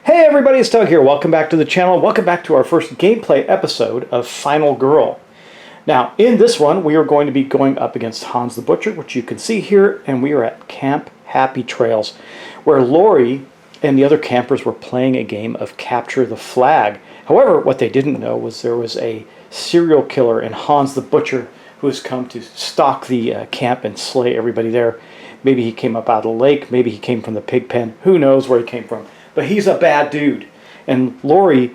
Hey everybody, it's Doug here. Welcome back to the channel. Welcome back to our first gameplay episode of Final Girl. Now, in this one, we are going to be going up against Hans the Butcher, which you can see here, and we are at Camp Happy Trails, where Laurie and the other campers were playing a game of Capture the Flag. However, what they didn't know was there was a serial killer in Hans the Butcher who has come to stalk the camp and slay everybody there. Maybe he came up out of the lake, maybe he came from the pig pen, who knows where he came from. But he's a bad dude. And Laurie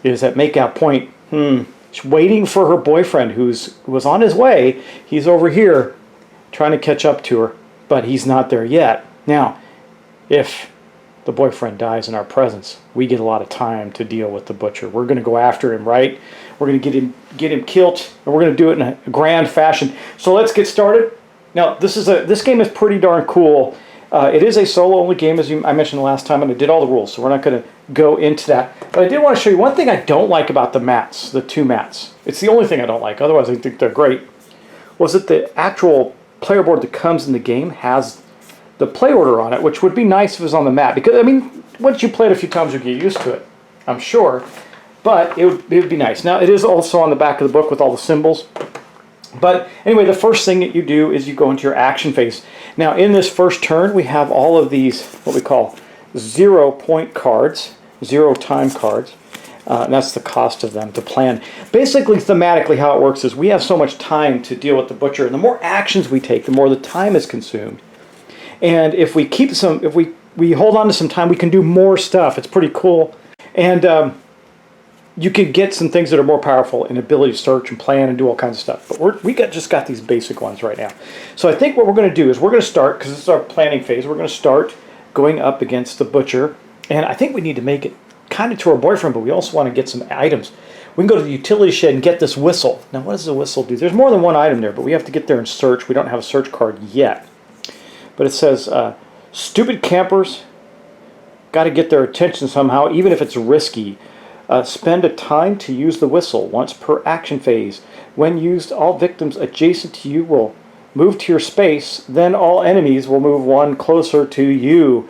is at makeout point, she's waiting for her boyfriend who was on his way. He's over here trying to catch up to her, but he's not there yet. Now, if the boyfriend dies in our presence, we get a lot of time to deal with the butcher. We're going to go after him, right? We're going to get him killed, and we're going to do it in a grand fashion. So let's get started. Now, this game is pretty darn cool. It is a solo-only game, as I mentioned last time, and I did all the rules, so we're not going to go into that. But I did want to show you one thing I don't like about the mats, the two mats. It's the only thing I don't like, otherwise I think they're great, was that the actual player board that comes in the game has the play order on it, which would be nice if it was on the mat. Because, I mean, once you play it a few times, you'll get used to it, I'm sure. But it would be nice. Now, it is also on the back of the book with all the symbols. But anyway, the first thing that you do is you go into your action phase. Now, in this first turn, we have all of these, what we call 0-point cards, 0-time cards. And that's the cost of them to plan. Basically, thematically, how it works is we have so much time to deal with the butcher. And the more actions we take, the more the time is consumed. And if we keep some, if we hold on to some time, we can do more stuff. It's pretty cool. And you can get some things that are more powerful in ability to search and plan and do all kinds of stuff. But we just got these basic ones right now. So I think what we're going to do is we're going to start, because this is our planning phase, we're going to start going up against the butcher. And I think we need to make it kind of to our boyfriend, but we also want to get some items. We can go to the utility shed and get this whistle. Now, what does the whistle do? There's more than one item there, but we have to get there and search. We don't have a search card yet. But it says, stupid campers, got to get their attention somehow, even if it's risky. Spend a time to use the whistle once per action phase. When used, all victims adjacent to you will move to your space. Then all enemies will move one closer to you.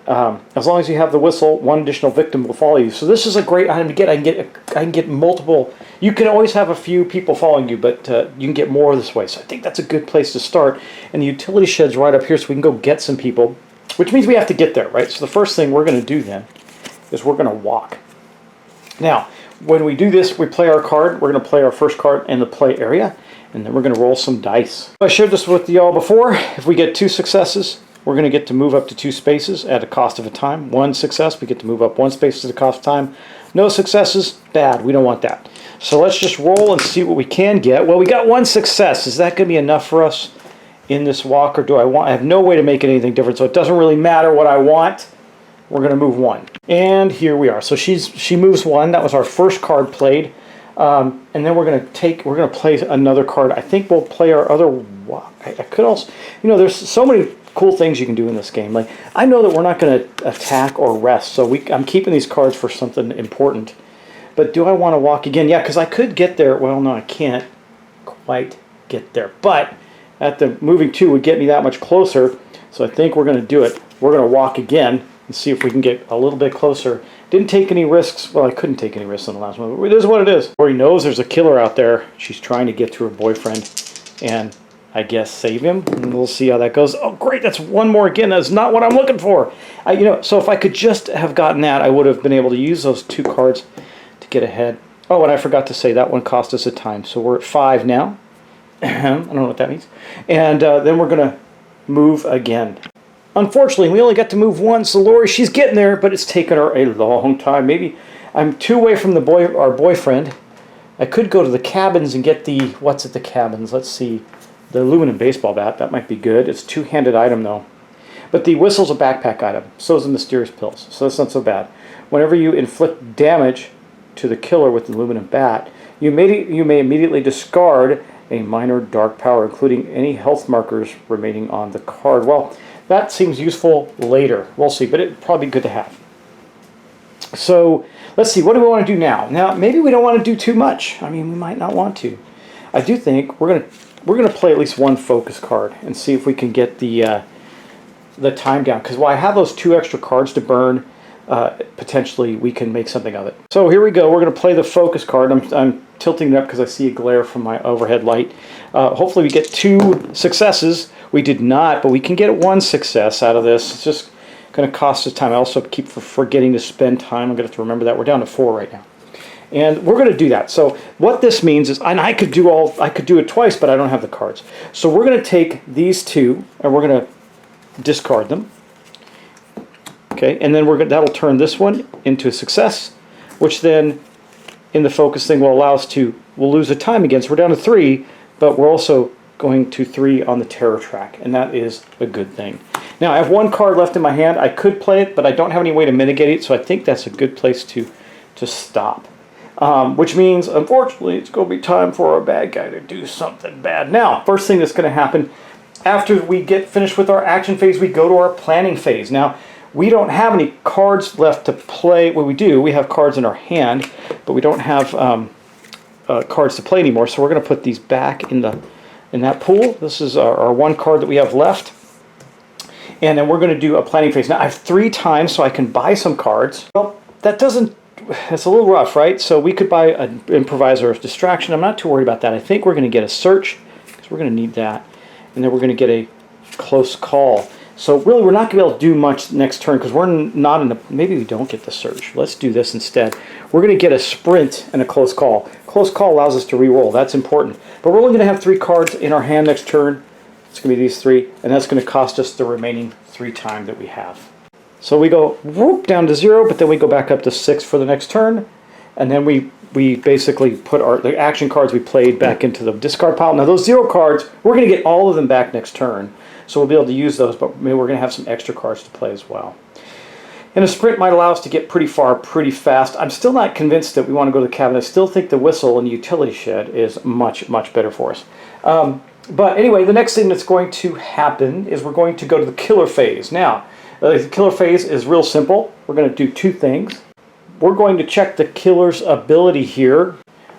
As long as you have the whistle, one additional victim will follow you. So this is a great item to get. I can get multiple. You can always have a few people following you, but you can get more this way. So I think that's a good place to start. And the utility shed's right up here, so we can go get some people, which means we have to get there, right? So the first thing we're going to do then is we're going to walk. Now, when we do this, we play our card. We're going to play our first card in the play area, and then we're going to roll some dice. I shared this with y'all before. If we get 2 successes, we're going to get to move up to 2 spaces at a cost of a time. 1 success, we get to move up 1 space at a cost of time. No successes, bad. We don't want that. So let's just roll and see what we can get. Well, we got 1 success. Is that going to be enough for us in this walk, or do I have no way to make it anything different, so it doesn't really matter what I want. We're going to move 1. And here we are. So she moves 1. That was our first card played. And then we're going to play another card. I think we'll play our other. I could also, there's so many cool things you can do in this game. Like, I know that we're not going to attack or rest, so I'm keeping these cards for something important. But do I want to walk again? Yeah, because I could get there. Well, no, I can't quite get there. But at the moving 2 would get me that much closer. So I think we're going to do it. We're going to walk again and see if we can get a little bit closer. Didn't take any risks. Well, I couldn't take any risks on the last one. But it is what it is. Laurie knows there's a killer out there. She's trying to get to her boyfriend and, I guess, save him. And we'll see how that goes. Oh, great. That's 1 more again. That's not what I'm looking for. So if I could just have gotten that, I would have been able to use those 2 cards to get ahead. Oh, and I forgot to say that one cost us a time. So we're at 5 now. I don't know what that means. And then we're going to move again. Unfortunately, we only got to move 1, so Laurie, she's getting there, but it's taken her a long time. Maybe I'm 2 away from our boyfriend. I could go to the cabins and get the, what's at the cabins? Let's see, the aluminum baseball bat. That might be good. It's a 2-handed item, though. But the whistle's a backpack item. So is the mysterious pills, so that's not so bad. Whenever you inflict damage to the killer with the aluminum bat, you may immediately discard a minor dark power, including any health markers remaining on the card. Well, that seems useful later. We'll see, but it'd probably be good to have. So let's see, what do we want to do now? Now, maybe we don't want to do too much. I mean, we might not want to. I do think we're gonna play at least 1 focus card and see if we can get the time down. Because while I have those 2 extra cards to burn, potentially we can make something of it. So here we go. We're going to play the focus card. I'm tilting it up because I see a glare from my overhead light. Hopefully we get 2 successes. We did not, but we can get 1 success out of this. It's just going to cost us time. I also keep forgetting to spend time. I'm going to have to remember that. We're down to 4 right now. And we're going to do that. So what this means is, and I could do it twice, but I don't have the cards. So we're going to take these 2, and we're going to discard them. Okay, and then that'll turn this one into a success, which then in the focus thing will allow us we'll lose a time again. So we're down to 3, but we're also going to 3 on the terror track, and that is a good thing. Now I have 1 card left in my hand. I could play it, but I don't have any way to mitigate it, so I think that's a good place to stop. Which means, unfortunately, it's going to be time for our bad guy to do something bad. Now, first thing that's going to happen, after we get finished with our action phase, we go to our planning phase. Now, we don't have any cards left to play. Well, we do. We have cards in our hand, but we don't have cards to play anymore. So we're going to put these back in that pool. This is our 1 card that we have left. And then we're going to do a planning phase. Now, I have 3 times, so I can buy some cards. Well, that's a little rough, right? So we could buy an improviser of distraction. I'm not too worried about that. I think we're going to get a search, because we're going to need that. And then we're going to get a close call. So really, we're not going to be able to do much next turn, because we're not in a... Maybe we don't get the search. Let's do this instead. We're going to get a sprint and a close call. Close call allows us to re-roll. That's important. But we're only going to have 3 cards in our hand next turn. It's going to be these 3, and that's going to cost us the remaining 3 time that we have. So we go whoop down to 0, but then we go back up to 6 for the next turn, and then we basically put the action cards we played back into the discard pile. Now those 0 cards, we're going to get all of them back next turn, so we'll be able to use those, but maybe we're going to have some extra cards to play as well. And a sprint might allow us to get pretty far pretty fast. I'm still not convinced that we want to go to the cabin. I still think the whistle and the utility shed is much, much better for us. But anyway, the next thing that's going to happen is we're going to go to the killer phase. Now, the killer phase is real simple. We're going to do 2 things. We're going to check the killer's ability here,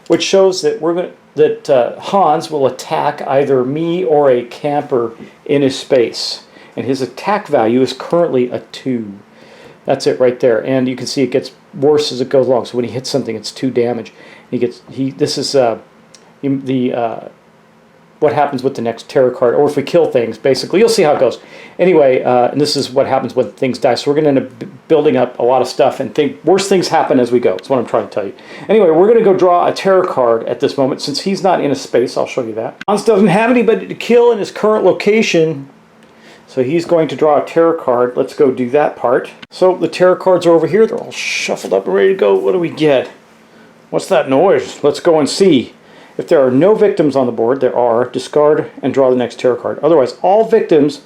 which shows that Hans will attack either me or a camper in his space. And his attack value is currently a 2. That's it right there. And you can see it gets worse as it goes along. So when he hits something, it's 2 damage. This is what happens with the next terror card, or if we kill things, basically. You'll see how it goes. Anyway, and this is what happens when things die. So we're going to end up building up a lot of stuff, and worse things happen as we go. That's what I'm trying to tell you. Anyway, we're going to go draw a terror card at this moment. Since he's not in a space, I'll show you that. Hans doesn't have anybody to kill in his current location, so he's going to draw a terror card. Let's go do that part. So the terror cards are over here. They're all shuffled up and ready to go. What do we get? What's that noise? Let's go and see. If there are no victims on the board, discard and draw the next terror card. Otherwise, all victims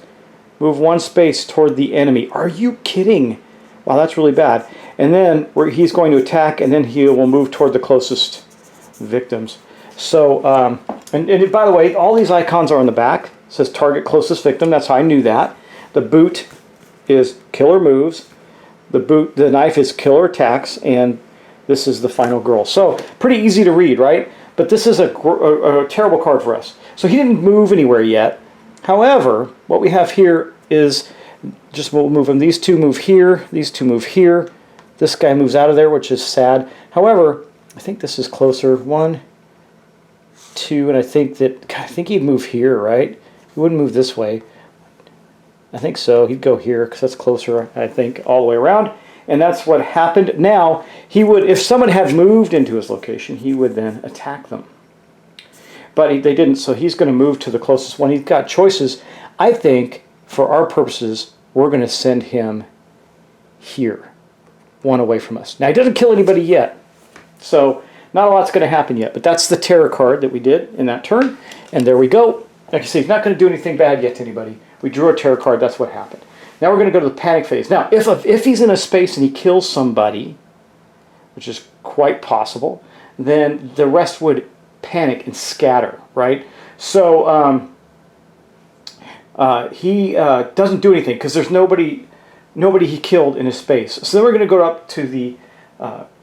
move 1 space toward the enemy. Are you kidding? Wow, that's really bad. And then he's going to attack, and then he will move toward the closest victims. So, and by the way, all these icons are on the back. It says target closest victim. That's how I knew that. The boot is killer moves. The knife is killer attacks, and this is the final girl. So, pretty easy to read, right? But this is a terrible card for us. So he didn't move anywhere yet. However, what we have here is, we'll move them. These 2 move here. These 2 move here. This guy moves out of there, which is sad. However, I think this is closer. 1, 2, and I think he'd move here, right? He wouldn't move this way. I think so. He'd go here because that's closer, I think, all the way around. And that's what happened. Now, if someone had moved into his location, he would then attack them. But they didn't, so he's going to move to the closest one. He's got choices. I think, for our purposes, we're going to send him here, 1 away from us. Now, he doesn't kill anybody yet, so not a lot's going to happen yet. But that's the terror card that we did in that turn. And there we go. Like I say, he's not going to do anything bad yet to anybody. We drew a terror card. That's what happened. Now we're going to go to the panic phase. Now, if he's in a space and he kills somebody, which is quite possible, then the rest would panic and scatter, right? So he doesn't do anything because there's nobody he killed in his space. So then we're going to go up to the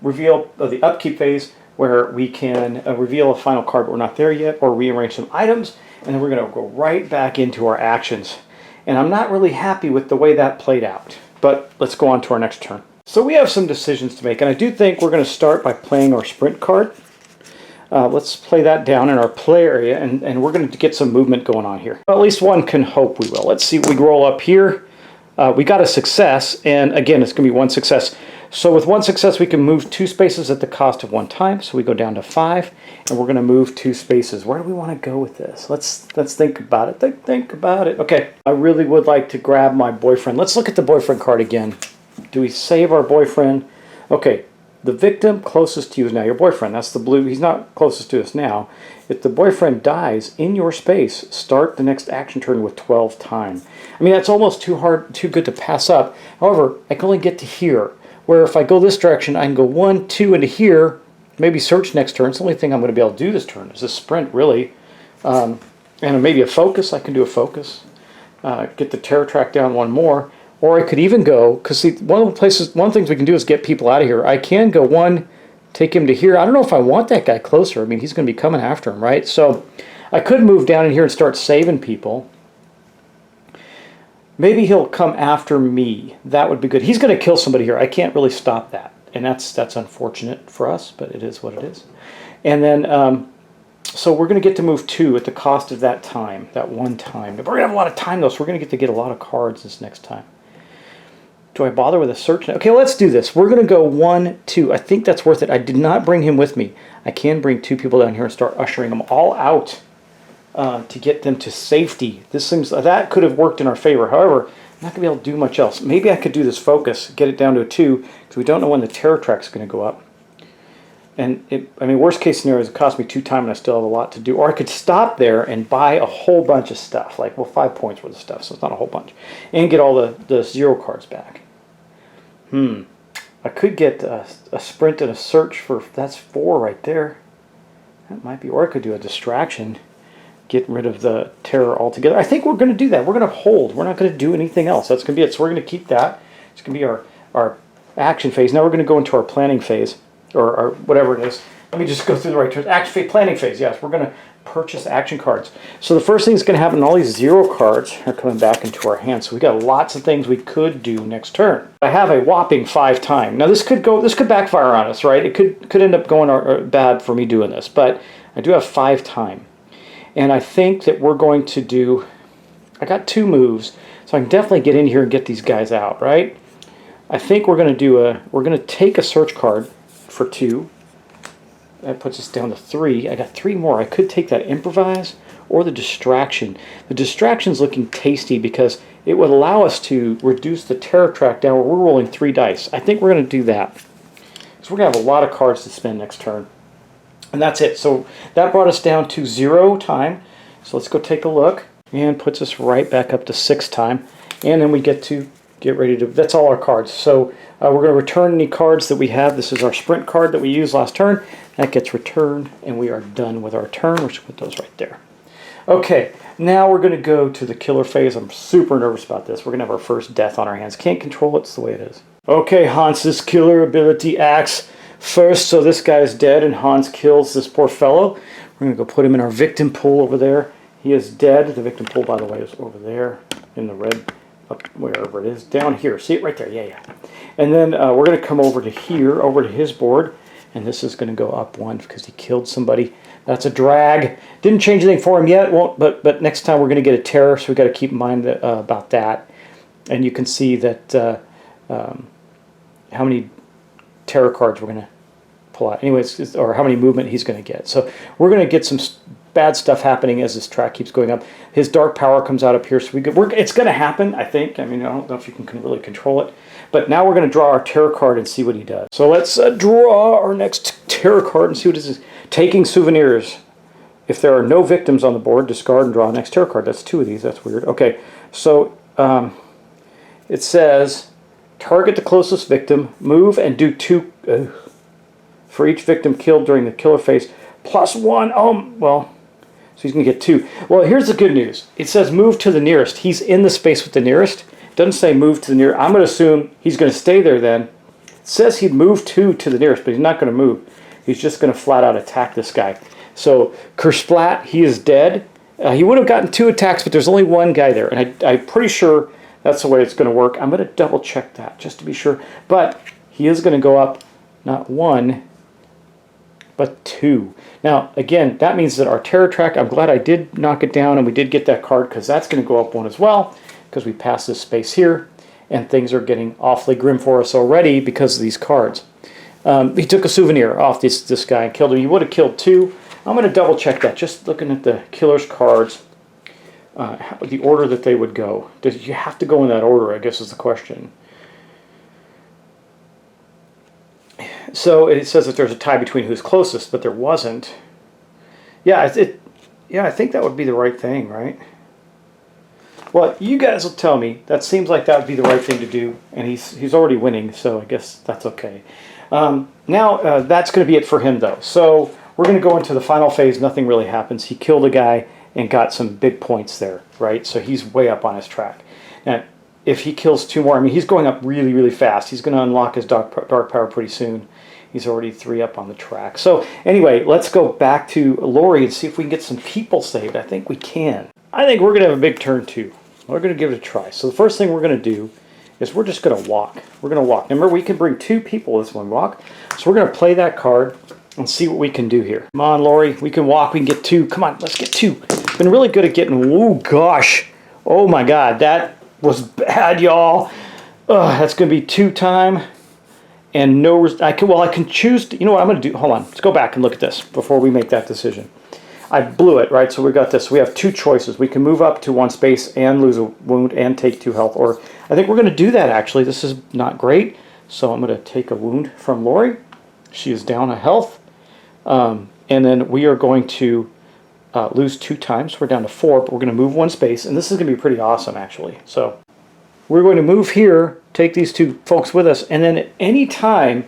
reveal of the upkeep phase, where we can reveal a final card, but we're not there yet, or rearrange some items, and then we're going to go right back into our actions. And I'm not really happy with the way that played out. But let's go on to our next turn. So we have some decisions to make, and I do think we're going to start by playing our sprint card. Let's play that down in our play area, and we're going to get some movement going on here. Well, at least one can hope we will. Let's see, we roll up here. We got a success, and again, it's going to be one success. So with one success, we can move 2 spaces at the cost of 1 time. So we go down to 5, and we're going to move 2 spaces. Where do we want to go with this? Let's think about it. Think about it. Okay, I really would like to grab my boyfriend. Let's look at the boyfriend card again. Do we save our boyfriend? Okay, the victim closest to you is now your boyfriend. That's the blue. He's not closest to us now. If the boyfriend dies in your space, start the next action turn with 12 time. I mean, that's almost too good to pass up. However, I can only get to here. Where if I go this direction, I can go 1, 2 into here, maybe search next turn. It's the only thing I'm going to be able to do this turn is a sprint, really. And maybe a focus. I can do a focus. Get the terror track down 1 more. Or I could even go, because see, one of the things we can do is get people out of here. I can go 1, take him to here. I don't know if I want that guy closer. I mean, he's going to be coming after him, right? So I could move down in here and start saving people. Maybe he'll come after me. That would be good. He's going to kill somebody here. I can't really stop that. And that's unfortunate for us, but it is what it is. And then, so we're going to get to move 2 at the cost of that time, that 1 time. But we're going to have a lot of time, though, so we're going to get a lot of cards this next time. Do I bother with a search? Okay, let's do this. We're going to go 1, 2. I think that's worth it. I did not bring him with me. I can bring 2 people down here and start ushering them all out. To get them to safety. This seems that could have worked in our favor. However, I'm not going to be able to do much else. Maybe I could do this focus, get it down to a 2, because we don't know when the terror track is going to go up. And I mean, worst case scenario is it cost me 2 time and I still have a lot to do. Or I could stop there and buy a whole bunch of stuff, like 5 points worth of stuff, so it's not a whole bunch, and get all the 0 cards back. I could get a sprint and a search for that's 4 right there. That might be, or I could do a distraction. Get rid of the terror altogether. I think we're going to do that. We're going to hold. We're not going to do anything else. That's going to be it. So we're going to keep that. It's going to be our action phase. Now we're going to go into our planning phase, or our whatever it is. Let me just go through the right terms. Action phase, planning phase. Yes, we're going to purchase action cards. So the first thing that's going to happen, all these 0 cards are coming back into our hands. So we got lots of things we could do next turn. I have a whopping 5 time. Now this could backfire on us, right? It could end up going bad for me doing this, but I do have 5 time. And I think that we're going to do, I got 2 moves, so I can definitely get in here and get these guys out, right? I think we're going to take a search card for 2. That puts us down to 3. I got 3 more. I could take that improvise or the distraction. The distraction's looking tasty because it would allow us to reduce the terror track down where we're rolling 3 dice. I think we're going to do that. So we're going to have a lot of cards to spend next turn. And that's it. So that brought us down to 0 time. So let's go take a look. And puts us right back up to 6 time. And then we get ready to, that's all our cards. So we're going to return any cards that we have. This is our sprint card that we used last turn. That gets returned. And we are done with our turn. We're just going to put those right there. Okay, now we're going to go to the killer phase. I'm super nervous about this. We're going to have our first death on our hands. Can't control it. It's the way it is. Okay, Hans's killer ability acts first, so this guy is dead, and Hans kills this poor fellow. We're going to go put him in our victim pool over there. He is dead. The victim pool, by the way, is over there in the red, up wherever it is. Down here. See it right there? Yeah. And then we're going to come over to here, over to his board, and this is going to go up 1 because he killed somebody. That's a drag. Didn't change anything for him yet, won't, but next time we're going to get a terror, so we've got to keep in mind about that. And you can see that how many terror cards we're going to pull out. Anyways, or how many movement he's going to get. So we're going to get some bad stuff happening as this track keeps going up. His dark power comes out up here, so it's going to happen, I think. I mean, I don't know if you can really control it. But now we're going to draw our terror card and see what he does. So let's draw our next terror card and see what this is. Taking souvenirs. If there are no victims on the board, discard and draw the next terror card. That's 2 of these. That's weird. Okay, so it says target the closest victim, move and do 2 for each victim killed during the killer phase, +1. Well, so he's going to get 2. Well, here's the good news. It says move to the nearest. He's in the space with the nearest. It doesn't say move to the nearest. I'm going to assume he's going to stay there then. It says he'd move 2 to the nearest, but he's not going to move. He's just going to flat out attack this guy. So, Kersplat, he is dead. He would have gotten 2 attacks, but there's only 1 guy there. And I'm pretty sure that's the way it's going to work. I'm going to double check that just to be sure. But he is going to go up not 1, but 2. Now, again, that means that our terror track, I'm glad I did knock it down and we did get that card, because that's going to go up 1 as well, because we passed this space here, and things are getting awfully grim for us already because of these cards. He took a souvenir off this guy and killed him. He would have killed 2. I'm going to double check that, just looking at the killer's cards, the order that they would go. Does you have to go in that order, I guess is the question. So it says that there's a tie between who's closest, but there wasn't. Yeah, yeah, I think that would be the right thing, right? Well, you guys will tell me. That seems like that would be the right thing to do, and he's already winning, so I guess that's okay. Now, that's going to be it for him, though. So we're going to go into the final phase. Nothing really happens. He killed a guy and got some big points there, right? So he's way up on his track. Now, if he kills 2 more, I mean, he's going up really, really fast. He's going to unlock his dark power pretty soon. He's already 3 up on the track. So anyway, let's go back to Laurie and see if we can get some people saved. I think we can. I think we're going to have a big turn, too. We're going to give it a try. So the first thing we're going to do is we're just going to walk. We're going to walk. Remember, we can bring 2 people this one walk. So we're going to play that card and see what we can do here. Come on, Laurie. We can walk. We can get 2. Come on, let's get 2. Been really good at getting... Oh, gosh. Oh, my God. That was bad, y'all. That's going to be 2 time. And no... I can choose... You know what I'm going to do? Hold on. Let's go back and look at this before we make that decision. I blew it, right? So we got this. We have 2 choices. We can move up to 1 space and lose a wound and take 2 health. Or I think we're going to do that, actually. This is not great. So I'm going to take a wound from Laurie. She is down a health. And then we are going to lose 2 times. We're down to 4, but we're going to move 1 space. And this is going to be pretty awesome, actually. So we're going to move here, take these 2 folks with us, and then at any time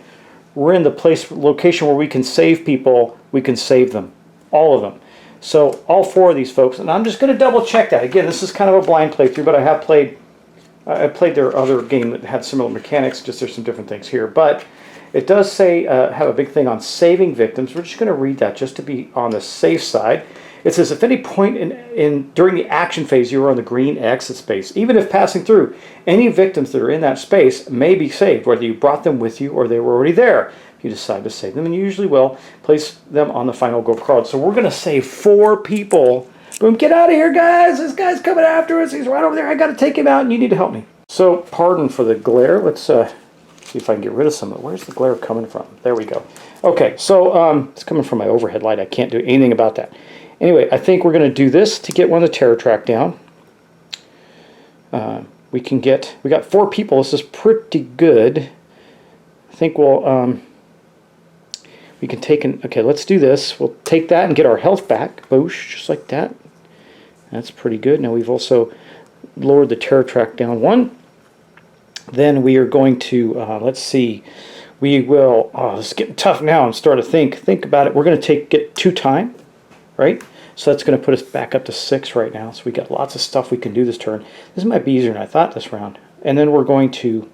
we're in the location where we can save people, we can save them. All of them. So all 4 of these folks, and I'm just going to double check that. Again, this is kind of a blind playthrough, but I played their other game that had similar mechanics, just there's some different things here. But it does say, have a big thing on saving victims. We're just going to read that just to be on the safe side. It says, if any point during the action phase you are on the green exit space, even if passing through, any victims that are in that space may be saved, whether you brought them with you or they were already there. You decide to save them, and you usually will place them on the final girl card. So we're going to save 4 people. Boom, get out of here, guys. This guy's coming after us. He's right over there. I got to take him out, and you need to help me. So, pardon for the glare. Let's see if I can get rid of some of it. Where's the glare coming from? There we go. Okay, so it's coming from my overhead light. I can't do anything about that. Anyway, I think we're going to do this to get one of the terror track down. We got 4 people. This is pretty good. I think we can take okay, let's do this. We'll take that and get our health back. Boosh, just like that. That's pretty good. Now we've also lowered the terror track down 1. Then we are going to, let's see, we will, it's getting tough now. I'm starting to think about it. We're going to get 2 time, right? So that's going to put us back up to 6 right now. So we got lots of stuff we can do this turn. This might be easier than I thought this round. And then we're going to,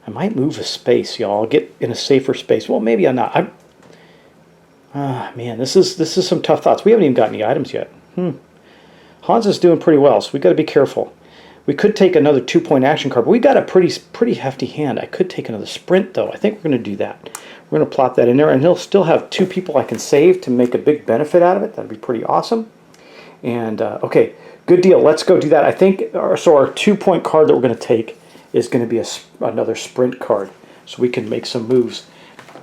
I might move a space, y'all. I'll get in a safer space. Well, maybe I'm not. Man, this is some tough thoughts. We haven't even got any items yet. Hans is doing pretty well, so we got to be careful. We could take another 2-point action card, but we got a pretty hefty hand. I could take another sprint, though. I think we're going to do that. We're going to plop that in there, and he'll still have 2 people I can save to make a big benefit out of it. That'd be pretty awesome. And, okay, good deal. Let's go do that. I think, so our 2-point card that we're going to take is going to be another sprint card, so we can make some moves.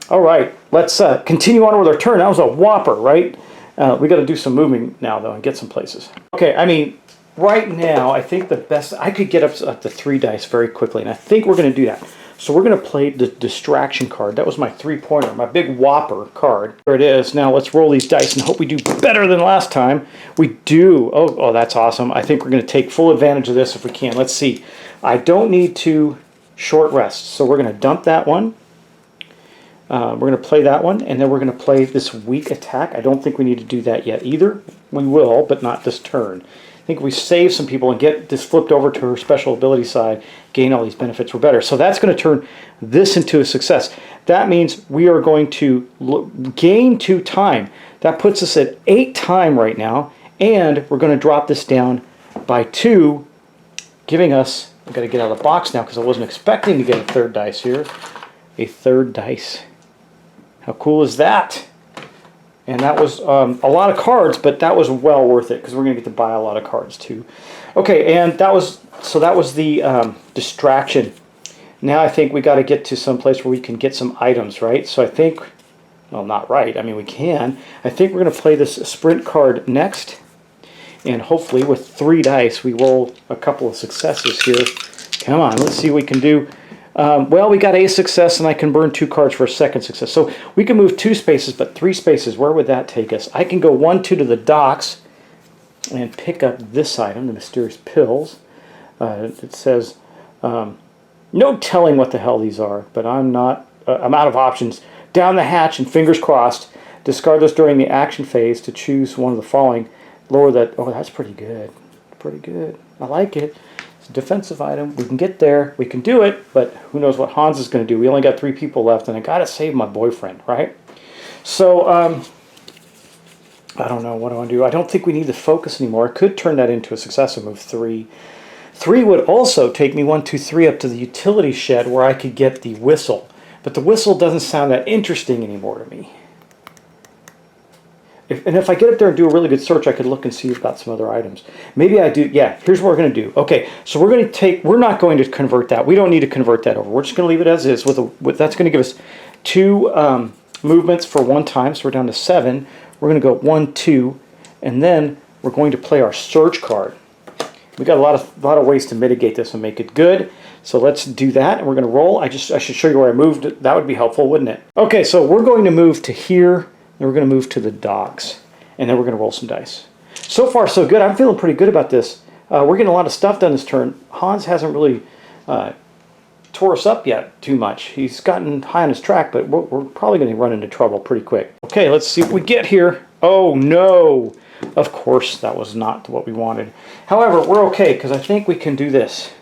All right, let's continue on with our turn. That was a whopper, right? We got to do some moving now, though, and get some places. Okay, I mean, right now, I think the best... I could get up to 3 dice very quickly, and I think we're going to do that. So we're going to play the distraction card. That was my 3-pointer, my big whopper card. There it is. Now let's roll these dice and hope we do better than last time. We do. Oh, that's awesome. I think we're going to take full advantage of this if we can. Let's see. I don't need to short rest, so we're going to dump that one. We're going to play that one, and then we're going to play this weak attack. I don't think we need to do that yet either. We will, but not this turn. I think if we save some people and get this flipped over to her special ability side, gain all these benefits, we're better. So that's going to turn this into a success. That means we are going to gain 2 time. That puts us at 8 time right now, and we're going to drop this down by 2, giving us... I've got to get out of the box now because I wasn't expecting to get a 3rd dice here. a third dice. How cool is that? And that was a lot of cards, but that was well worth it because we're going to get to buy a lot of cards too. Okay, and that was the distraction. Now I think we got to get to some place where we can get some items, right? So I think, well, not right. I mean, we can. I think we're going to play this sprint card next, and hopefully with 3 dice we roll a couple of successes here. Come on, let's see what we can do. Well, we got a success, and I can burn 2 cards for a second success. So we can move 2 spaces, but 3 spaces, where would that take us? I can go 1, 2 to the docks and pick up this item, the mysterious pills. It says, no telling what the hell these are, but I'm out of options. Down the hatch and fingers crossed. Discard this during the action phase to choose one of the following. Lower that. Oh, that's pretty good. Pretty good. I like it. It's a defensive item. We can get there. We can do it, but who knows what Hans is going to do. We only got 3 people left, and I got to save my boyfriend, right? So, I don't know. What do I do? I don't think we need the focus anymore. I could turn that into a success and move 3. 3 would also take me 1, 2, 3 up to the utility shed where I could get the whistle. But the whistle doesn't sound that interesting anymore to me. If I get up there and do a really good search, I could look and see about some other items. Maybe I do. Yeah, here's what we're going to do. Okay, so we're not going to convert that. We don't need to convert that over. We're just going to leave it as is. That's going to give us 2 movements for 1 time, so we're down to 7. We're going to go 1, 2, and then we're going to play our search card. We got a lot of ways to mitigate this and make it good. So let's do that, and we're going to roll. I should show you where I moved. That would be helpful, wouldn't it? Okay, so we're going to move to here. Then we're going to move to the docks, and then we're going to roll some dice. So far, so good. I'm feeling pretty good about this. We're getting a lot of stuff done this turn. Hans hasn't really tore us up yet too much. He's gotten high on his track, but we're probably going to run into trouble pretty quick. Okay, let's see what we get here. Oh, no. Of course, that was not what we wanted. However, we're okay, because I think we can do this.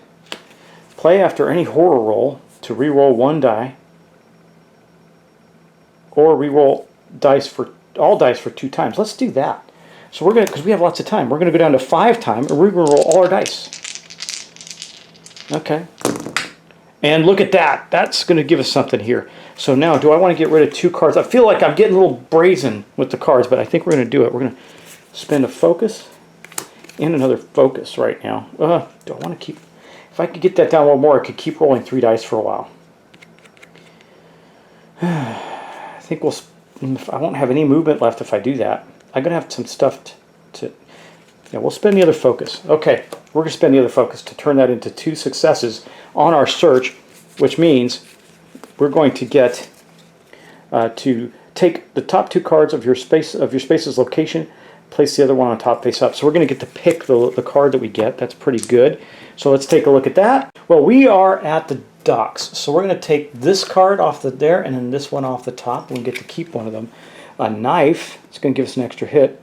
Play after any horror roll to re-roll 1 die, or re-roll all dice for 2 times. Let's do that. So we're going to, because we have lots of time, we're going to go down to 5 time, and we're going to roll all our dice. Okay. And look at that. That's going to give us something here. So now, do I want to get rid of 2 cards? I feel like I'm getting a little brazen with the cards, but I think we're going to do it. We're going to spend a focus and another focus right now. Do I want to keep... If I could get that down a little more, I could keep rolling 3 dice for a while. I think I won't have any movement left if I do that. I'm going to have some stuff to... Yeah, we'll spend the other focus. Okay, we're going to spend the other focus to turn that into 2 successes on our search, which means we're going to get to take the top 2 cards of your space's location, place the other one on top face up. So we're going to get to pick the card that we get. That's pretty good. So let's take a look at that. Well, we are at the docks. So we're going to take this card off there and then this one off the top. We get to keep one of them. A knife. It's going to give us an extra hit.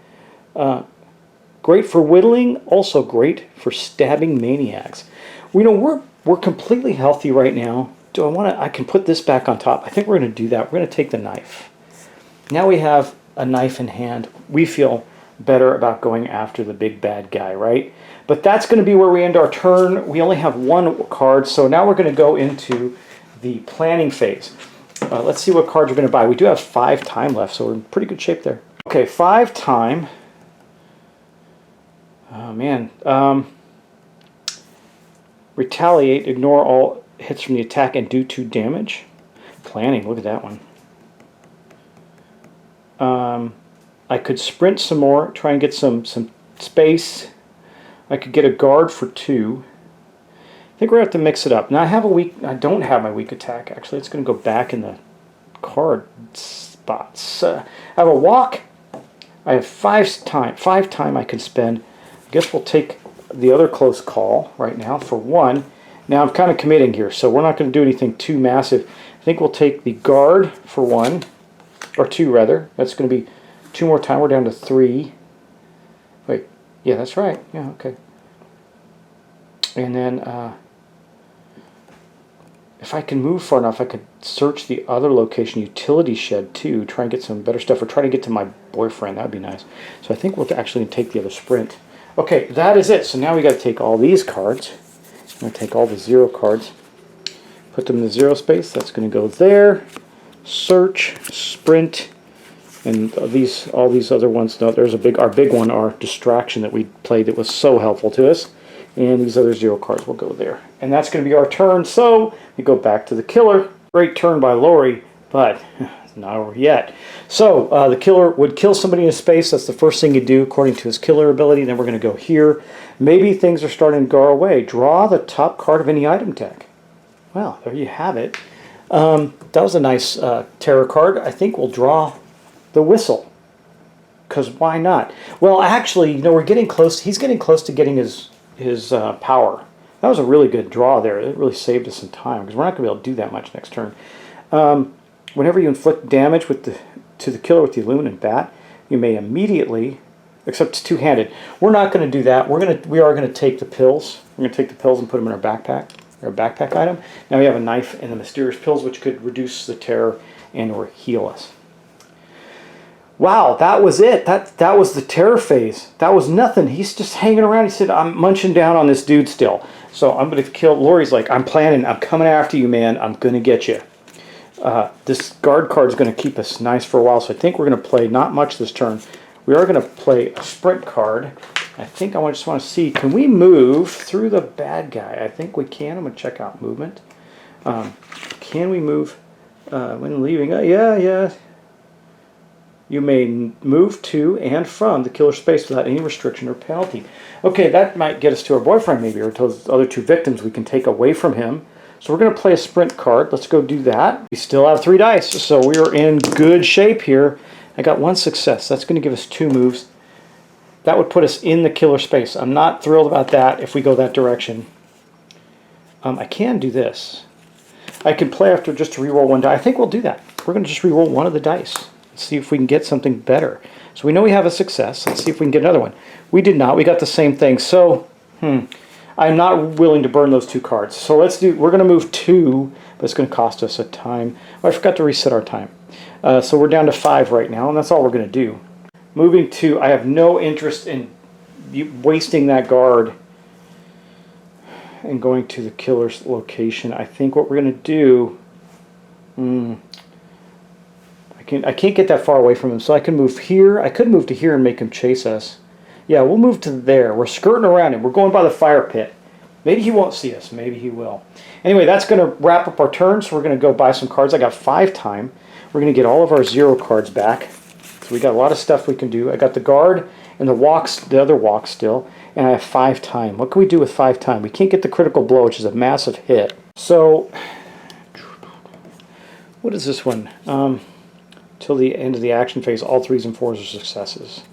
Great for whittling. Also great for stabbing maniacs. We're completely healthy right now. I can put this back on top. I think we're going to do that. We're going to take the knife. Now we have a knife in hand. We feel better about going after the big bad guy, right? But that's going to be where we end our turn. We only have 1 card, so now we're going to go into the planning phase. Let's see what cards we're going to buy. We do have 5 time left, so we're in pretty good shape there. Okay, 5 time. Oh, man. Retaliate, ignore all hits from the attack and do 2 damage. Planning, look at that one. I could sprint some more, try and get some space. I could get a guard for 2. I think we're going to have to mix it up. Now I don't have my weak attack, actually. It's going to go back in the card spots. I have a walk. I have 5 time I can spend. I guess we'll take the other close call right now for 1. Now I'm kind of committing here, so we're not going to do anything too massive. I think we'll take the guard for 1, or 2 rather. That's going to be 2 more time. We're down to 3. Wait, yeah, that's right. Yeah, okay. And then if I can move far enough, I could search the other location, utility shed too, try and get some better stuff, or try to get to my boyfriend. That would be nice. So I think we'll actually take the other sprint. Okay, that is it. So now we got to take all these cards. I'm going to take all the 0 cards, Put them in the 0 space. That's going to go there. Search, sprint, and all these other ones. No, there's our big one, our distraction that we played that was so helpful to us. And these other 0 cards will go there. And that's going to be our turn. So we go back to the killer. Great turn by Laurie, but it's not over yet. So the killer would kill somebody in space. That's the first thing you do according to his killer ability. Then we're going to go here. Maybe things are starting to go our way. Draw the top card of any item deck. Well, there you have it. That was a nice terror card. I think we'll draw the whistle. Because why not? Well, actually, you know, we're getting close. He's getting close to getting his power. That was a really good draw there. It really saved us some time because we're not going to be able to do that much next turn. Whenever you inflict damage to the killer with the illuminant bat, you may immediately, except it's two-handed. We're not going to do that. We are going to take the pills. We're going to take the pills and put them in our backpack. Our backpack item. Now we have a knife and the mysterious pills, which could reduce the terror and or heal us. Wow, that was it. That was the terror phase. That was nothing. He's just hanging around. He said, I'm munching down on this dude still. So I'm going to kill. Laurie's like, I'm planning. I'm coming after you, man. I'm going to get you. This guard card is going to keep us nice for a while. So I think we're going to play not much this turn. We are going to play a sprint card. I think I just want to see, can we move through the bad guy? I think we can. I'm going to check out movement. Can we move when leaving? Yeah. You may move to and from the killer space without any restriction or penalty. Okay, that might get us to our boyfriend maybe, or to those other 2 victims we can take away from him. So we're going to play a sprint card. Let's go do that. We still have 3 dice, so we are in good shape here. I got 1 success. That's going to give us 2 moves. That would put us in the killer space. I'm not thrilled about that if we go that direction. I can do this. I can play after just to reroll 1 die. I think we'll do that. We're going to just reroll 1 of the dice. See if we can get something better. So we know we have a success. Let's see if we can get another one. We did not. We got the same thing. So, I'm not willing to burn those 2 cards. So we're going to move 2, but it's going to cost us a time. Oh, I forgot to reset our time. So we're down to 5 right now, and that's all we're going to do. Moving 2, I have no interest in wasting that guard and going to the killer's location. I think what we're going to do... I can't get that far away from him, so I can move here. I could move to here and make him chase us. Yeah, we'll move to there. We're skirting around him. We're going by the fire pit. Maybe he won't see us. Maybe he will. Anyway, that's going to wrap up our turn, so we're going to go buy some cards. I got 5 time. We're going to get all of our 0 cards back. So we got a lot of stuff we can do. I got the guard and the other walk still, and I have 5 time. What can we do with 5 time? We can't get the critical blow, which is a massive hit. So, what is this one? Till the end of the action phase, all 3s and 4s are successes.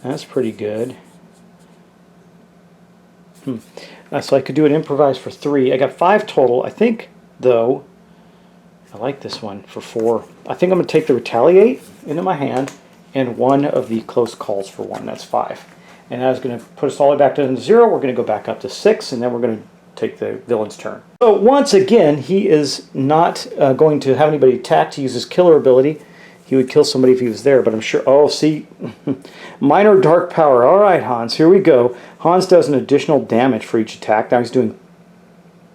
That's pretty good. So I could do an improvise for 3. I got 5 total. I think, though, I like this one for 4. I think I'm going to take the Retaliate into my hand and 1 of the close calls for 1. That's 5. And that's going to put us all the way back to 0. We're going to go back up to 6, and then we're going to take the villain's turn. So once again, he is not going to have anybody attack to use his killer ability. He would kill somebody if he was there, but I'm sure... Oh, see? Minor dark power. All right, Hans, here we go. Hans does an additional damage for each attack. Now he's doing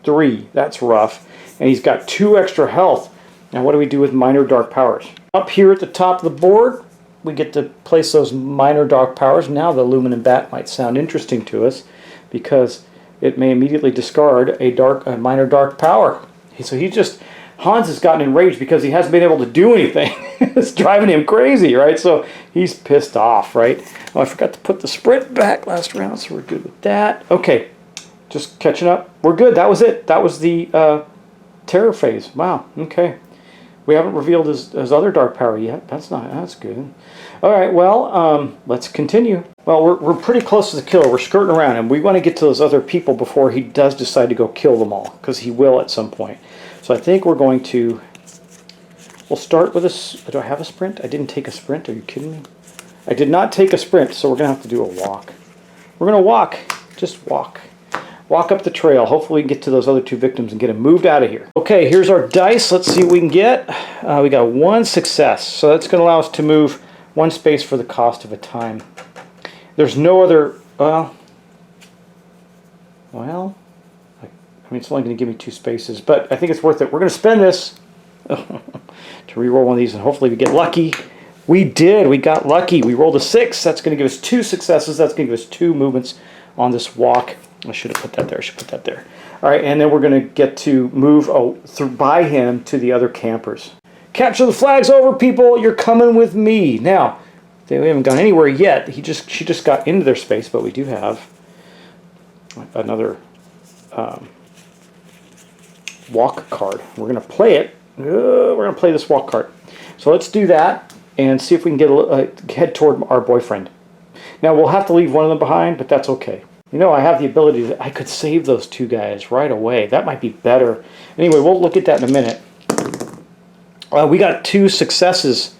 3. That's rough. And he's got 2 extra health. Now what do we do with minor dark powers? Up here at the top of the board, we get to place those minor dark powers. Now the Luminant Bat might sound interesting to us because it may immediately discard a minor dark power. So he just... Hans has gotten enraged because he hasn't been able to do anything. It's driving him crazy, right? So he's pissed off, right? Oh, I forgot to put the sprint back last round, so we're good with that. Okay, just catching up. We're good. That was it. That was the terror phase. Wow, okay. We haven't revealed his other dark power yet. That's good. All right, well, let's continue. Well, we're pretty close to the killer. We're skirting around him. We want to get to those other people before he does decide to go kill them all, because he will at some point. So I think we're going to... We'll start with a... Do I have a sprint? I didn't take a sprint. Are you kidding me? I did not take a sprint, so we're going to have to do a walk. We're going to walk. Just walk. Walk up the trail. Hopefully we can get to those other 2 victims and get them moved out of here. Okay, here's our dice. Let's see what we can get. We got 1 success. So that's going to allow us to move 1 space for the cost of a time. There's no other... Well... I mean, it's only going to give me 2 spaces, but I think it's worth it. We're going to spend this to re-roll one of these, and hopefully we get lucky. We did. We got lucky. We rolled a 6. That's going to give us 2 successes. That's going to give us 2 movements on this walk. I should have put that there. I should put that there. All right, and then we're going to get to move by him to the other campers. Capture the flags over, people. You're coming with me. Now, we haven't gone anywhere yet. She just got into their space, but we do have another walk card. We're going to play it. We're going to play this walk card. So let's do that and see if we can head toward our boyfriend. Now, we'll have to leave one of them behind, but that's okay. You know, I have the ability I could save those 2 guys right away. That might be better. Anyway, we'll look at that in a minute. We got 2 successes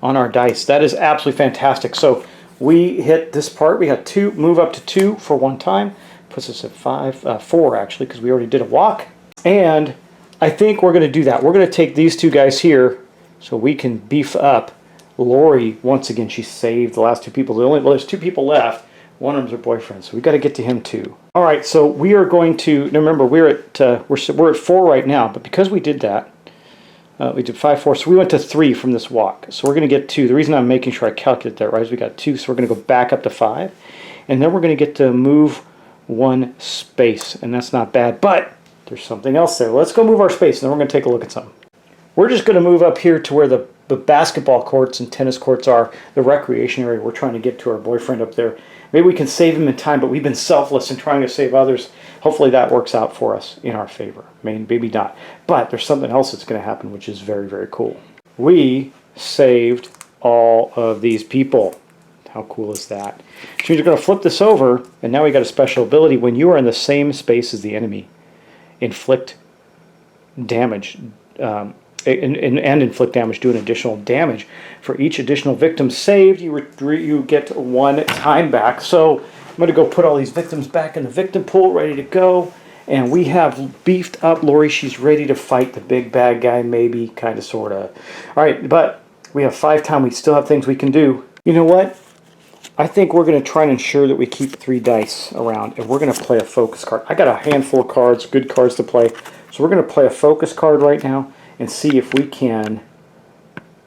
on our dice. That is absolutely fantastic. So we hit this part. We got 2, move up to 2 for 1 time. Puts us at 4 actually, because we already did a walk. And I think we're going to do that. We're going to take these 2 guys here so we can beef up Laurie. Once again, she saved the last 2 people. There's 2 people left. One of them's her boyfriend, so we got to get to him too. All right, so we are going to. Now remember, we're at 4 right now, but because we did that, we did 5, 4. So we went to 3 from this walk. So we're going to get 2. The reason I'm making sure I calculate that right is we got 2, so we're going to go back up to 5, and then we're going to get to move 1 space, and that's not bad. But there's something else there. Let's go move our space, and then we're going to take a look at something. We're just going to move up here to where the basketball courts and tennis courts are, the recreation area. We're trying to get to our boyfriend up there. Maybe we can save him in time, but we've been selfless in trying to save others. Hopefully that works out for us in our favor. Maybe not. But there's something else that's going to happen, which is very, very cool. We saved all of these people. How cool is that? Which means you're going to flip this over, and now we got a special ability. When you are in the same space as the enemy, inflict damage, and inflict damage, do an additional damage. For each additional victim saved, you get 1 time back. So I'm going to go put all these victims back in the victim pool, ready to go. And we have beefed up Laurie. She's ready to fight the big bad guy, maybe, kind of, sort of. All right, but we have 5 time. We still have things we can do. You know what? I think we're going to try and ensure that we keep 3 dice around, and we're going to play a focus card. I got a handful of cards, good cards to play. So we're going to play a focus card right now and see if we can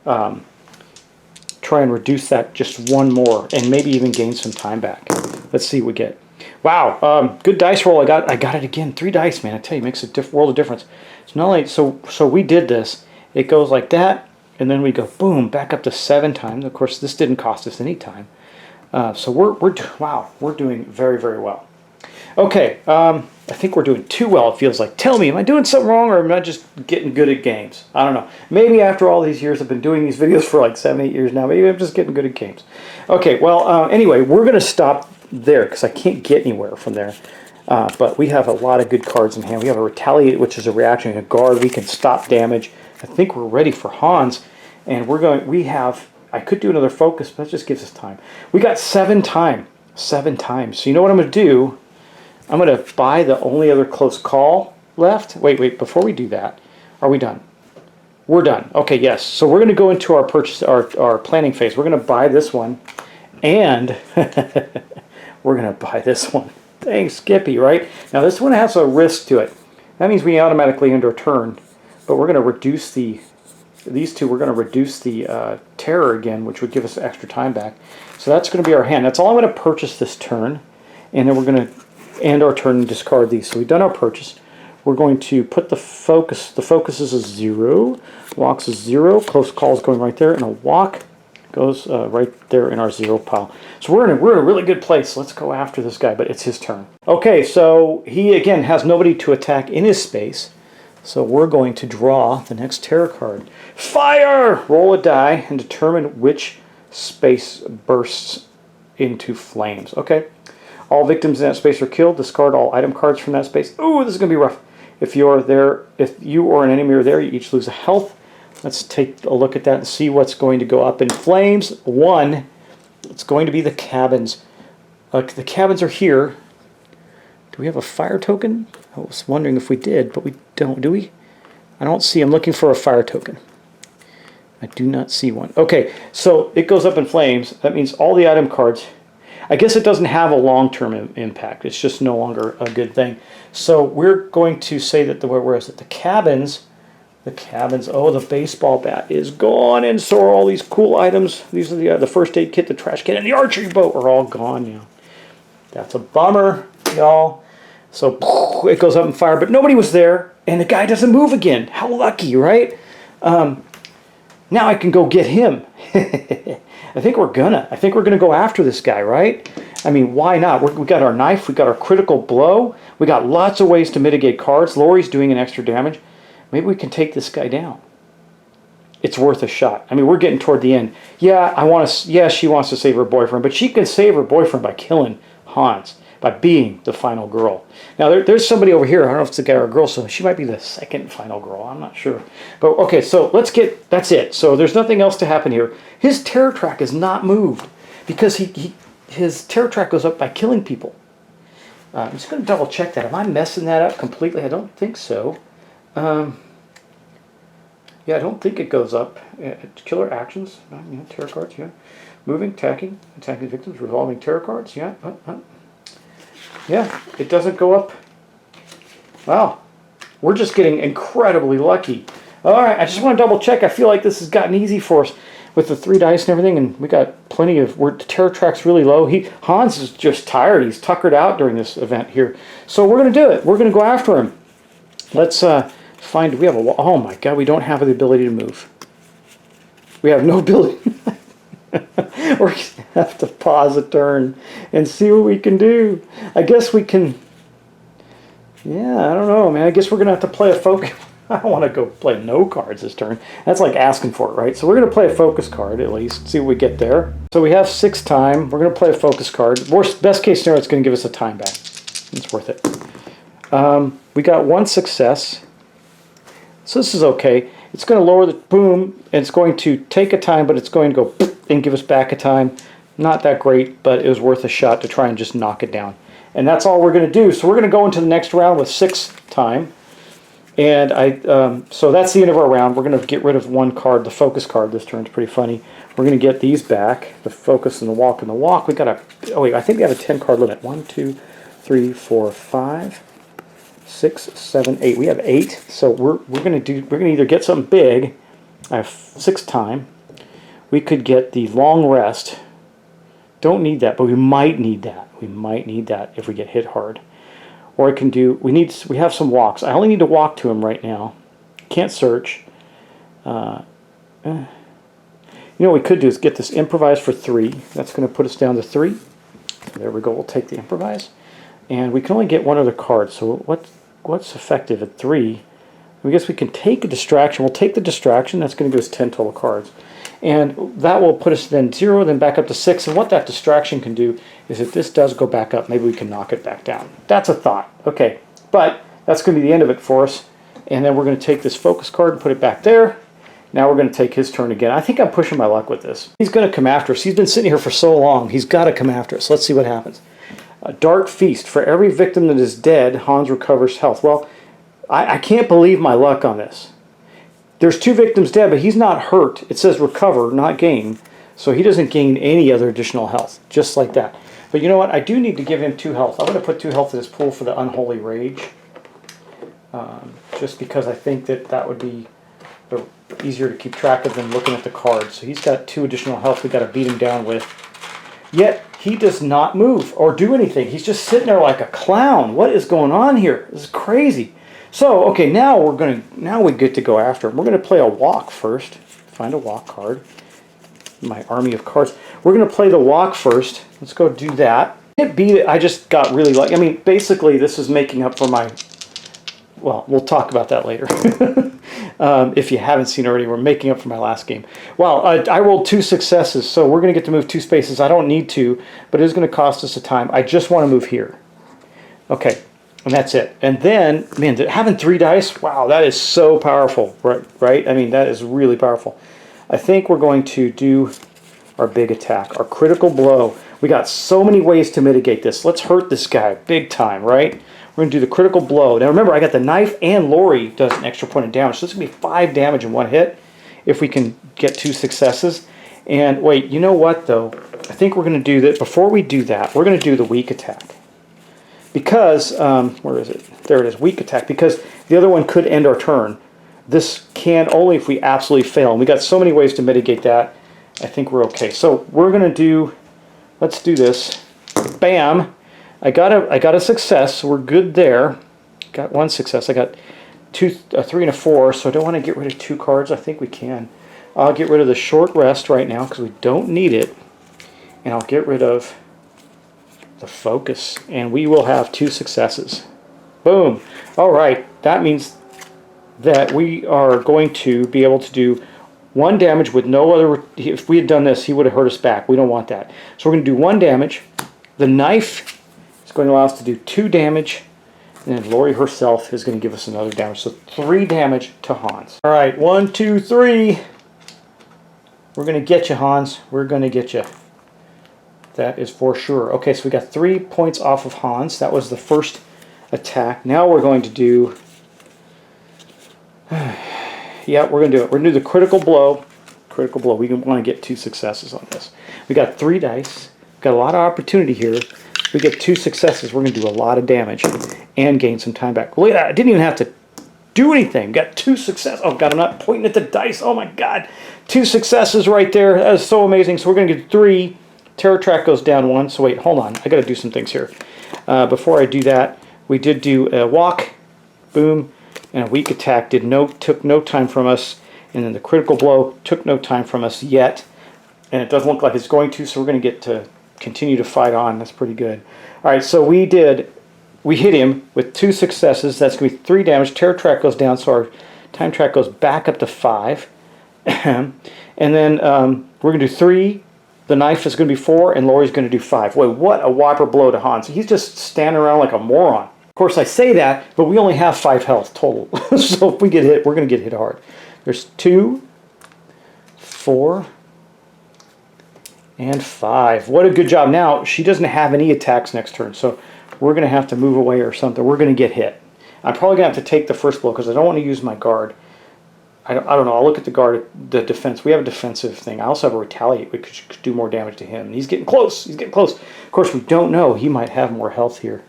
try and reduce that just 1 more and maybe even gain some time back. Let's see what we get. Wow, good dice roll. I got it again. 3 dice, man. I tell you, it makes a world of difference. So not only so we did this. It goes like that, and then we go boom back up to 7 times. Of course, this didn't cost us any time. So we're doing very, very well. Okay, I think we're doing too well, it feels like. Tell me, am I doing something wrong, or am I just getting good at games? I don't know. Maybe after all these years, I've been doing these videos for like 7, 8 years now. Maybe I'm just getting good at games. Okay, well, anyway, we're going to stop there because I can't get anywhere from there. But we have a lot of good cards in hand. We have a Retaliate, which is a reaction, a guard. We can stop damage. I think we're ready for Hans. And I could do another focus, but that just gives us time. We got 7 times. So you know what I'm going to do? I'm going to buy the only other close call left. Wait, before we do that, are we done? We're done. Okay, yes. So we're going to go into our purchase, our planning phase. We're going to buy this one, and we're going to buy this one. Dang, Skippy, right? Now this one has a risk to it. That means we automatically end our turn, but we're going to reduce these 2, we're going to reduce the terror again, which would give us extra time back. So that's going to be our hand. That's all I'm going to purchase this turn, and then we're going to end our turn and discard these. So we've done our purchase. We're going to put the focus. The focus is a 0. Walks is 0. Close call is going right there, and a walk goes right there in our 0 pile. So we're in a really good place. Let's go after this guy, but it's his turn. Okay, so he again has nobody to attack in his space. So we're going to draw the next terror card. Fire! Roll a die and determine which space bursts into flames. Okay. All victims in that space are killed. Discard all item cards from that space. Ooh, this is going to be rough. If you or an enemy are there, you each lose a health. Let's take a look at that and see what's going to go up in flames. 1, it's going to be the cabins. The cabins are here. Do we have a fire token? I was wondering if we did, but we don't, do we? I don't see. I'm looking for a fire token. I do not see one. Okay, so it goes up in flames. That means all the item cards. I guess it doesn't have a long-term impact. It's just no longer a good thing. So we're going to say that where is it? The cabins, oh, the baseball bat is gone, and so are all these cool items. These are the first aid kit, the trash can, and the archery boat are all gone now. That's a bummer, y'all. So it goes up in fire, but nobody was there, and the guy doesn't move again. How lucky, right? Now I can go get him. I think we're gonna go after this guy, right? I mean, why not? We got our knife, we got our critical blow, we got lots of ways to mitigate cards. Laurie's doing an extra damage. Maybe we can take this guy down. It's worth a shot. I mean, we're getting toward the end. Yeah, she wants to save her boyfriend, but she can save her boyfriend by killing Hans, by being the final girl. Now, there's somebody over here. I don't know if it's a guy or a girl, so she might be the second final girl. I'm not sure. But, okay, so that's it. So there's nothing else to happen here. His terror track is not moved because his terror track goes up by killing people. I'm just going to double check that. Am I messing that up completely? I don't think so. Yeah, I don't think it goes up. Killer actions, terror cards, yeah. Moving, attacking victims, revolving terror cards, yeah. Yeah, it doesn't go up. Wow, we're just getting incredibly lucky. All right, I just want to double check. I feel like this has gotten easy for us with the 3 dice and everything, and we got plenty of. The terror track's really low. Hans is just tired. He's tuckered out during this event here. So we're going to do it. We're going to go after him. Let's find. We have a. Oh my God, we don't have the ability to move. We have no ability. We're going to have to pause a turn and see what we can do. I guess we can. Yeah, I don't know, man. I guess we're going to have to play a focus. I don't want to go play no cards this turn. That's like asking for it, right? So we're going to play a focus card at least. See what we get there. So we have 6 time. We're going to play a focus card. Best case scenario, it's going to give us a time back. It's worth it. We got 1 success. So this is okay. It's going to lower the boom, and it's going to take a time, but it's going to go and give us back a time. Not that great, but it was worth a shot to try and just knock it down. And that's all we're going to do. So we're going to go into the next round with 6 time. And so that's the end of our round. We're going to get rid of 1 card, the focus card. This turn's pretty funny. We're going to get these back, the focus and the walk and the walk. We got a. Oh wait, I think we have a 10 card limit. 1, 2, 3, 4, 5, 6, 7, 8. We have 8. So we're going to either get something big. I have 6 time. We could get the long rest. Don't need that, but we might need that. We might need that if we get hit hard. Or I can do, we have some walks. I only need to walk to him right now. Can't search. You know what we could do is get this improvise for 3. That's going to put us down to 3. There we go. We'll take the improvise. And we can only get 1 other card. So what's effective at 3? I guess we can take a distraction. We'll take the distraction. That's going to give us 10 total cards. And that will put us then 0, then back up to 6. And what that distraction can do is if this does go back up, maybe we can knock it back down. That's a thought. Okay, but that's going to be the end of it for us. And then we're going to take this focus card and put it back there. Now we're going to take his turn again. I think I'm pushing my luck with this. He's going to come after us. He's been sitting here for so long. He's got to come after us. Let's see what happens. A dark feast. For every victim that is dead, Hans recovers health. Well, I can't believe my luck on this. There's 2 victims dead, but he's not hurt. It says recover, not gain. So he doesn't gain any other additional health, just like that. But you know what? I do need to give him 2 health. I'm going to put 2 health in his pool for the Unholy Rage. Just because I think that would be easier to keep track of than looking at the cards. So he's got 2 additional health we've got to beat him down with. Yet he does not move or do anything. He's just sitting there like a clown. What is going on here? This is crazy. So, okay, now we get to go after him. We're going to play a walk first. Find a walk card. My army of cards. We're going to play the walk first. Let's go do that. I just got really lucky. I mean, basically, this is making up for my... Well, we'll talk about that later. If you haven't seen already, we're making up for my last game. Well, I rolled 2 successes, so we're going to get to move 2 spaces. I don't need to, but it is going to cost us a time. I just want to move here. Okay. And that's it. And then, man, having 3 dice, wow, that is so powerful, right? I mean, that is really powerful. I think we're going to do our big attack, our critical blow. We got so many ways to mitigate this. Let's hurt this guy big time, right? We're going to do the critical blow. Now, remember, I got the knife and Laurie does an extra point of damage. So this is going to be 5 damage in 1 hit if we can get 2 successes. And wait, you know what, though? I think we're going to do that. Before we do that, we're going to do the weak attack. Because, where is it? There it is, weak attack. Because the other one could end our turn. This can only if we absolutely fail. And we got so many ways to mitigate that. I think we're okay. So we're going to do, let's do this. Bam. I got a success. So we're good there. Got one success. I got a 3 and a 4. So I don't want to get rid of 2 cards. I think we can. I'll get rid of the short rest right now because we don't need it. And I'll get rid of the focus. And we will have 2 successes. Boom. All right. That means that we are going to be able to do 1 damage with no other. If we had done this, he would have hurt us back. We don't want that. So we're going to do 1 damage. The knife is going to allow us to do 2 damage. And then Laurie herself is going to give us another damage. So 3 damage to Hans. All right. 1, 2, 3. We're going to get you, Hans. We're going to get you. That is for sure. Okay, so we got 3 points off of Hans. That was the first attack. Now we're going to do... yeah, we're going to do it. We're going to do the critical blow. Critical blow. We want to get 2 successes on this. We got 3 dice. We've got a lot of opportunity here. If we get 2 successes, we're going to do a lot of damage and gain some time back. Look at that. I didn't even have to do anything. Got 2 successes. Oh, God, I'm not pointing at the dice. Oh, my God. 2 successes right there. That is so amazing. So we're going to get 3. Terror track goes down 1. So wait, hold on. I got to do some things here. Before I do that, we did do a walk. Boom. And a weak attack took no time from us. And then the critical blow took no time from us yet. And it doesn't look like it's going to, so we're going to get to continue to fight on. That's pretty good. All right, so we hit him with 2 successes. That's going to be 3 damage. Terror track goes down, so our time track goes back up to 5. And then we're going to do 3. The knife is going to be 4, and Laurie's going to do 5. Wait, what a whopper blow to Hans. He's just standing around like a moron. Of course, I say that, but we only have 5 health total. So if we get hit, we're going to get hit hard. There's 2, 4, and 5. What a good job. Now, she doesn't have any attacks next turn, so we're going to have to move away or something. We're going to get hit. I'm probably going to have to take the first blow because I don't want to use my guard. I don't know. I'll look at the guard, the defense. We have a defensive thing. I also have a retaliate. We could do more damage to him. He's getting close. He's getting close. Of course, we don't know. He might have more health here.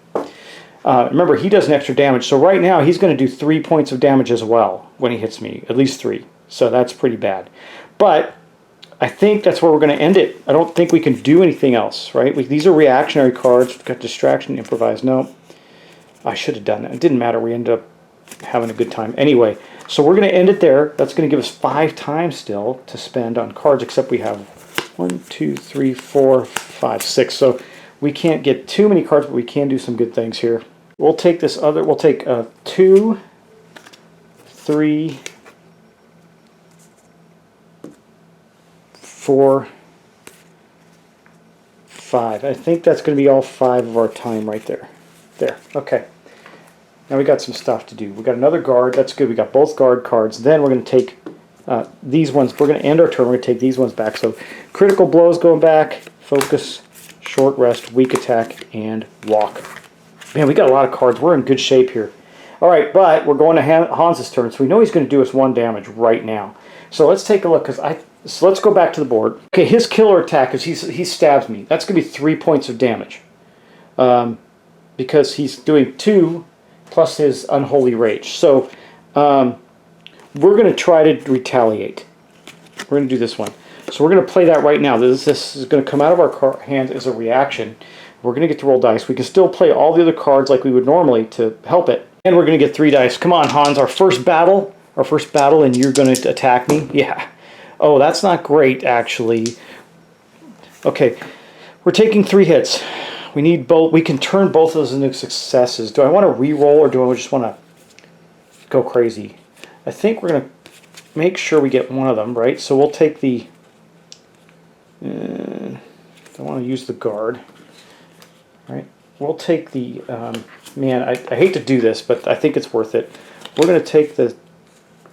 Remember, he does an extra damage. So right now, he's going to do 3 points of damage as well when he hits me. At least 3. So that's pretty bad. But I think that's where we're going to end it. I don't think we can do anything else, right? These are reactionary cards. We've got distraction, improvise. No, I should have done that. It didn't matter. We ended up having a good time. Anyway, so we're going to end it there. That's going to give us 5 times still to spend on cards, except we have 1, 2, 3, 4, 5, 6. So we can't get too many cards, but we can do some good things here. We'll take this other, we'll take 2, 3, 4, 5. I think that's going to be all 5 of our time right there. There, okay. Now we got some stuff to do. We got another guard. That's good. We got both guard cards. Then we're going to take these ones. We're going to end our turn. We're going to take these ones back. So critical blows going back. Focus, short rest, weak attack, and walk. Man, we got a lot of cards. We're in good shape here. All right, but we're going to Hans's turn. So we know he's going to do us 1 damage right now. So let's take a look. So let's go back to the board. Okay, his killer attack is he stabs me. That's going to be 3 points of damage. Because he's doing 2 plus his unholy rage. So we're going to try to retaliate. We're going to do this one. So we're going to play that right now. This is going to come out of our hand as a reaction. We're going to get to roll dice. We can still play all the other cards like we would normally to help it. And we're going to get 3 dice. Come on, Hans, our first battle, and you're going to attack me? Yeah. Oh, that's not great, actually. Okay, we're taking 3 hits. We need both. We can turn both of those into successes. Do I want to re-roll or do I just want to go crazy? I think we're going to make sure we get one of them, right? So we'll take the... don't want to use the guard. Right? We'll take the... man, I hate to do this, but I think it's worth it. We're going to take the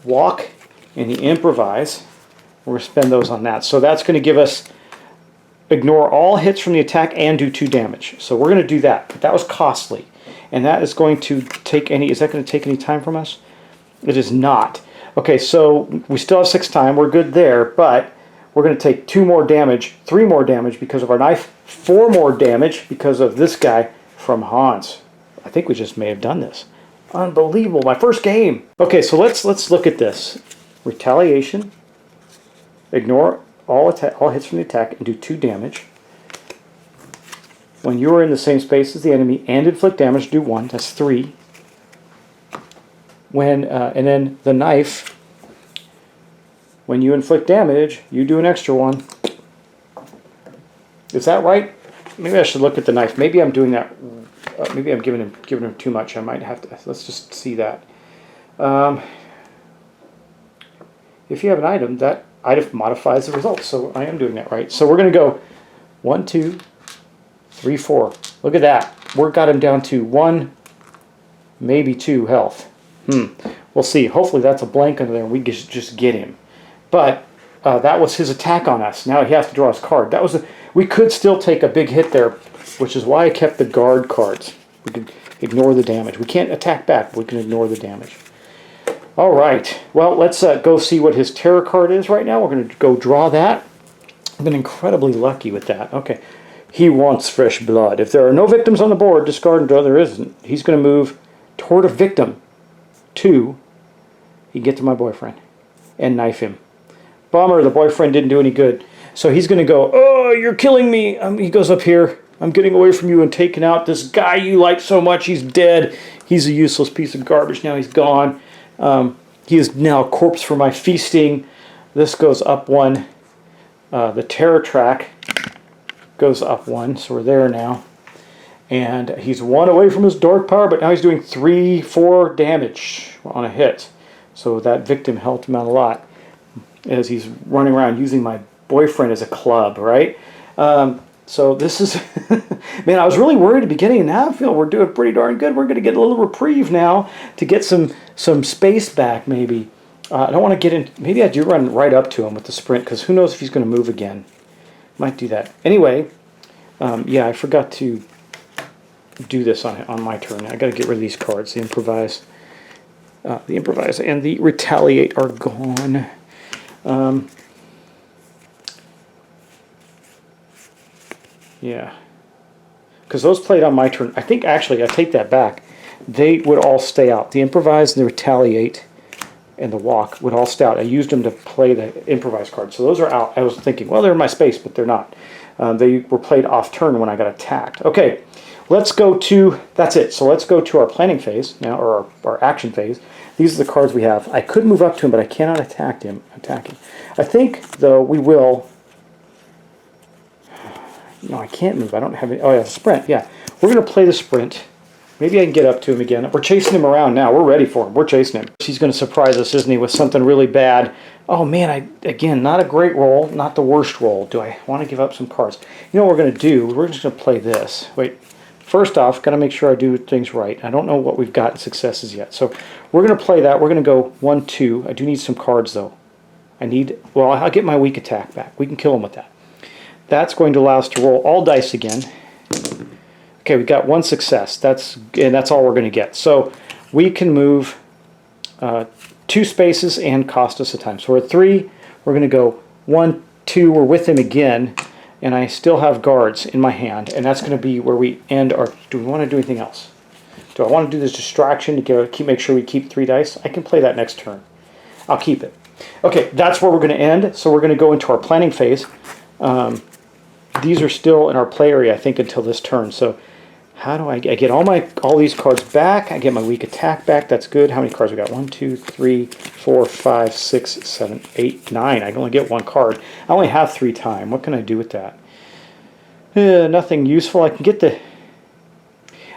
walk and the improvise. We're going to spend those on that. So that's going to give us... ignore all hits from the attack and do 2 damage. So we're going to do that. But that was costly. And that is going to take any... Is that going to take any time from us? It is not. Okay, so we still have 6 time. We're good there. But We're going to take 2 more damage, 3 more damage because of our knife, 4 more damage because of this guy from Hans. I think we just may have done this. Unbelievable, my first game. Okay, so let's look at this. Retaliation. Ignore all hits from the attack and do 2 damage. When you are in the same space as the enemy and inflict damage, do 1. That's 3. And then the knife, when you inflict damage, you do an extra 1. Is that right? Maybe I should look at the knife. Maybe I'm doing that. Maybe I'm giving him too much. I might have to. Let's just see that. If you have an item, that item modifies the result. So I am doing that right. So we're going to go 1, 2, 3, 4. Look at that. We got him down to 1, maybe 2 health. We'll see. Hopefully that's a blank under there and we just get him. But that was his attack on us. Now he has to draw his card. We could still take a big hit there, which is why I kept the guard cards. We can ignore the damage. We can't attack back, but we can ignore the damage. All right. Well, let's go see what his terror card is right now. We're going to go draw that. I've been incredibly lucky with that. Okay. He wants fresh blood. If there are no victims on the board, discard and draw. There isn't. He's going to move toward a victim. 2. He can get to my boyfriend and knife him. Bummer, the boyfriend didn't do any good. So he's going to go, oh, you're killing me. He goes up here. I'm getting away from you and taking out this guy you like so much. He's dead. He's a useless piece of garbage. Now he's gone. He is now a corpse for my feasting. This goes up 1. The terror track goes up 1. So we're there now. And he's 1 away from his dark power, but now he's doing 3, 4 damage on a hit. So that victim helped him out a lot as he's running around using my boyfriend as a club, right? So this is, man, I was really worried at the beginning, and now I feel we're doing pretty darn good. We're going to get a little reprieve now to get some space back, maybe. I don't want to get in, maybe I do run right up to him with the sprint, because who knows if he's going to move again. Might do that. Anyway, yeah, I forgot to do this on my turn. I got to get rid of these cards. The improvise and the retaliate are gone. Yeah, because those played on my turn. I think actually I take that back. They would all stay out. The improvise and the retaliate and the walk would all stay out. I used them to play the improvise cards, so those are out. I was thinking, well, they're in my space, but they're not. They were played off turn when I got attacked. Okay. Let's go to, that's it. So let's go to our planning phase now, or our action phase. These are the cards we have. I could move up to him, but I cannot attack him. I think, though, we will. No, I can't move. I don't have any. Oh, yeah, sprint. Yeah. We're going to play the sprint. Maybe I can get up to him again. We're chasing him around now. We're ready for him. We're chasing him. He's going to surprise us, isn't he, with something really bad. Oh, man, again, not a great roll, not the worst roll. Do I want to give up some cards? You know what we're going to do? We're just going to play this. Wait. First off, got to make sure I do things right. I don't know what we've got in successes yet. So we're going to play that. We're going to go 1, 2. I do need some cards, though. Well, I'll get my weak attack back. We can kill him with that. That's going to allow us to roll all dice again. Okay, we got 1 success. That's all we're going to get. So we can move 2 spaces and cost us a time. So we're at 3. We're going to go 1, 2. We're with him again. And I still have guards in my hand, and that's going to be where we end our... Do we want to do anything else? Do I want to do this distraction to make sure we keep 3 dice? I can play that next turn. I'll keep it. Okay, that's where we're going to end. So we're going to go into our planning phase. These are still in our play area, I think, until this turn. So how do I get all these cards back? I get my weak attack back. That's good. How many cards we got? 1, 2, 3, 4, 5, 6, 7, 8, 9. I can only get 1 card. I only have 3 time. What can I do with that? Nothing useful. I can get the...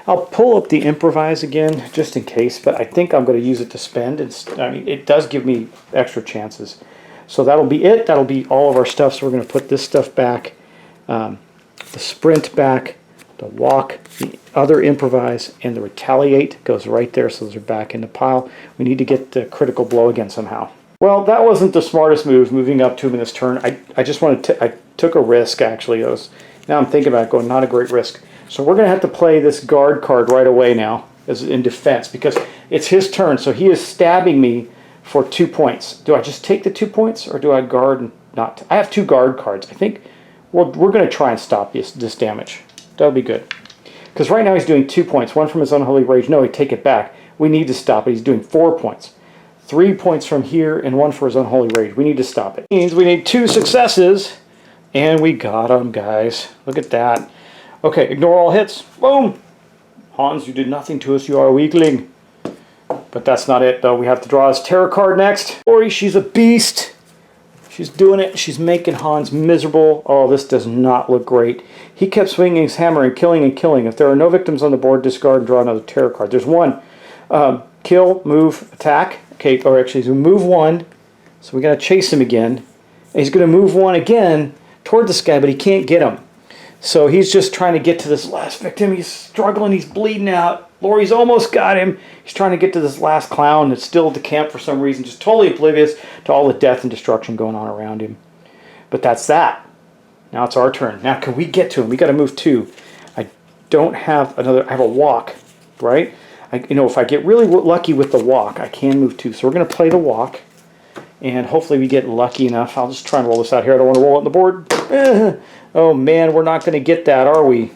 I'll pull up the improvise again, just in case, but I think I'm going to use it to spend. I mean, it does give me extra chances. So that'll be it. That'll be all of our stuff. So we're going to put this stuff back, the sprint back, the walk, the other improvise, and the retaliate goes right there. So those are back in the pile. We need to get the critical blow again somehow. Well, that wasn't the smartest move, moving up to him in this turn. I just wanted to... I took a risk, actually. Now I'm thinking about it, going, not a great risk. So we're going to have to play this guard card right away now as in defense, because it's his turn. So he is stabbing me for 2 points. Do I just take the 2 points, or do I guard not. I have 2 guard cards. I think we're going to try and stop this damage. That'll be good. Because right now he's doing 2 points. 1 from his Unholy Rage. No, he'd take it back. We need to stop it. He's doing 4 points. 3 points from here and 1 for his Unholy Rage. We need to stop it. Means we need 2 successes. And we got him, guys. Look at that. Okay, ignore all hits. Boom! Hans, you did nothing to us. You are a weakling. But that's not it, though. We have to draw his terror card next. Laurie, she's a beast. She's doing it. She's making Hans miserable. Oh, this does not look great. He kept swinging his hammer and killing and killing. If there are no victims on the board, discard and draw another terror card. There's 1. Kill, move, attack. Okay, or actually, he's going to move 1. So we got to chase him again. And he's going to move 1 again toward this guy, but he can't get him. So he's just trying to get to this last victim. He's struggling. He's bleeding out. Laurie's almost got him. He's trying to get to this last clown that's still at the camp for some reason, just totally oblivious to all the death and destruction going on around him. But that's that. Now it's our turn. Now can we get to him? We got to move 2. I don't have another. I have a walk, right? If I get really lucky with the walk, I can move 2. So we're going to play the walk. And hopefully we get lucky enough. I'll just try and roll this out here. I don't want to roll it on the board. Oh man, we're not going to get that, are we?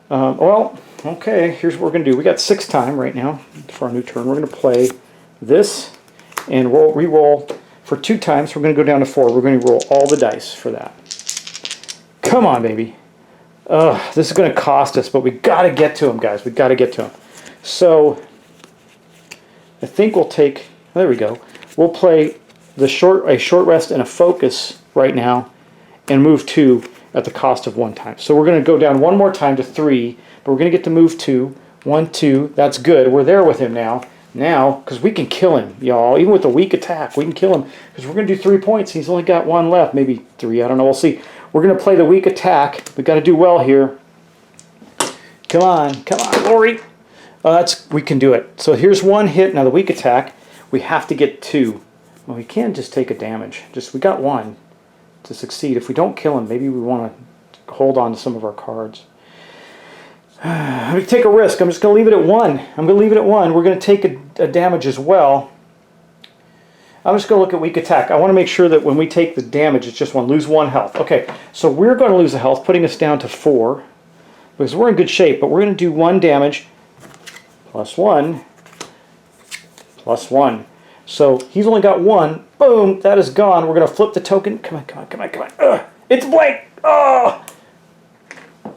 Well, okay, here's what we're going to do. We got 6 time right now for our new turn. We're going to play this and re-roll for 2 times. We're going to go down to 4. We're going to roll all the dice for that. Come on, baby. This is going to cost us, but we got to get to him, guys. We got to get to him. So I think we'll take. There we go. We'll play a short rest and a focus right now, and move 2 at the cost of 1 time. So we're going to go down 1 more time to 3, but we're going to get to move 2. 1, 2. That's good. We're there with him now. Now, because we can kill him, y'all. Even with a weak attack, we can kill him. Because we're going to do 3 points. He's only got 1 left. Maybe 3. I don't know. We'll see. We're going to play the weak attack. We've got to do well here. Come on. Come on, Laurie. We can do it. So here's 1 hit. Now the weak attack, we have to get 2. Well, we can just take a damage. We got 1 to succeed. If we don't kill him, maybe we want to hold on to some of our cards. I'm going to take a risk. I'm just going to leave it at 1. I'm going to leave it at 1. We're going to take a damage as well. I'm just going to look at weak attack. I want to make sure that when we take the damage, it's just 1. Lose 1 health. Okay, so we're going to lose a health, putting us down to 4. Because we're in good shape, but we're going to do 1 damage. Plus 1. Plus 1. So he's only got 1. Boom, that is gone. We're going to flip the token. Come on, come on, come on, come on. Ugh, it's blank. Oh!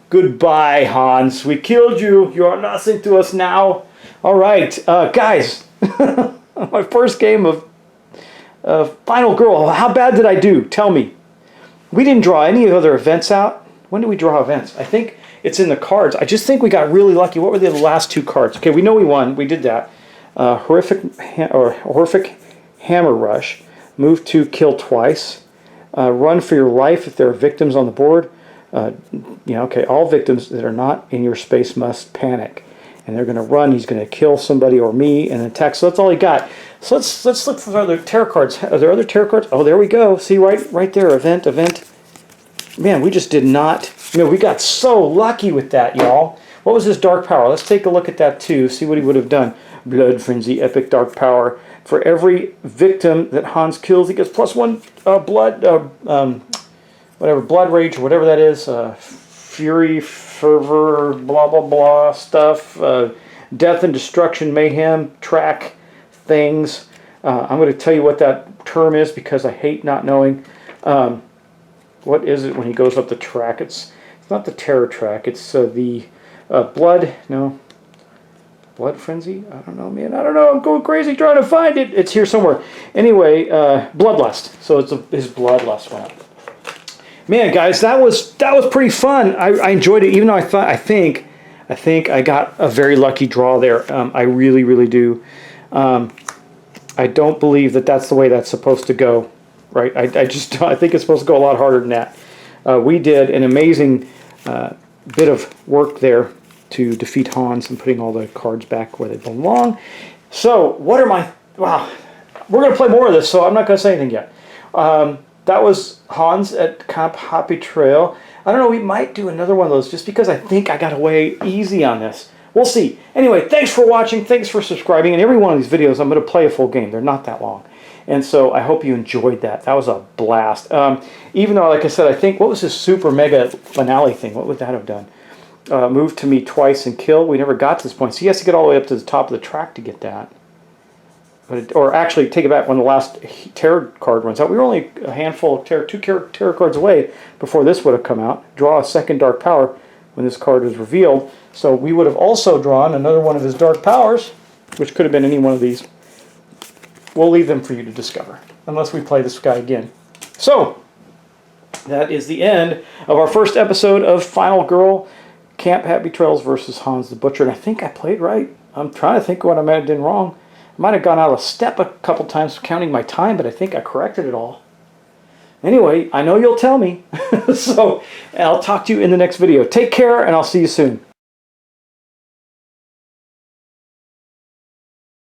Goodbye, Hans. We killed you. You are nothing to us now. All right, guys. My first game of Final Girl. How bad did I do? Tell me. We didn't draw any other events out. When did we draw events? I think it's in the cards. I just think we got really lucky. What were the last 2 cards? Okay, we know we won. We did that. Horrific Hammer Rush. Move 2, kill twice. Run for your life if there are victims on the board. Okay, all victims that are not in your space must panic. And they're going to run. He's going to kill somebody or me and attack. So that's all he got. So let's look for other tarot cards. Are there other tarot cards? Oh, there we go. See, right there. Event. Man, we just did not. We got so lucky with that, y'all. What was his dark power? Let's take a look at that too. See what he would have done. Blood Frenzy, epic dark power. For every victim that Hans kills, he gets +1 blood rage or whatever that is. Fury, fervor, blah blah blah stuff. Death and destruction, mayhem, track things. I'm going to tell you what that term is because I hate not knowing. What is it when he goes up the track? It's not the terror track. It's the blood. No. Blood frenzy? I don't know, man. I don't know. I'm going crazy trying to find it. It's here somewhere. Anyway, bloodlust. So it's his bloodlust one. Man, guys, that was pretty fun. I enjoyed it, even though I think I got a very lucky draw there. I really, really do. I don't believe that that's the way that's supposed to go. Right? I think it's supposed to go a lot harder than that. We did an amazing bit of work there to defeat Hans and putting all the cards back where they belong. So, what are my... Wow. We're going to play more of this, so I'm not going to say anything yet. That was Hans at Camp Happy Trail. I don't know, we might do another one of those just because I think I got away easy on this. We'll see. Anyway, thanks for watching. Thanks for subscribing. In every one of these videos, I'm going to play a full game. They're not that long. And so I hope you enjoyed that. That was a blast. Even though, like I said, I think, what was his super mega finale thing? What would that have done? Move to me twice and kill. We never got to this point. So he has to get all the way up to the top of the track to get that. Or actually, take it back, when the last tarot card runs out. We were only a handful of two tarot cards away before this would have come out. Draw a second Dark Power when this card was revealed. So we would have also drawn another one of his Dark Powers, which could have been any one of these. We'll leave them for you to discover, unless we play this guy again. So, that is the end of our first episode of Final Girl, Camp Happy Trails versus Hans the Butcher. And I think I played right. I'm trying to think what I might have done wrong. I might have gone out of step a couple times counting my time, but I think I corrected it all. Anyway, I know you'll tell me. So, I'll talk to you in the next video. Take care, and I'll see you soon.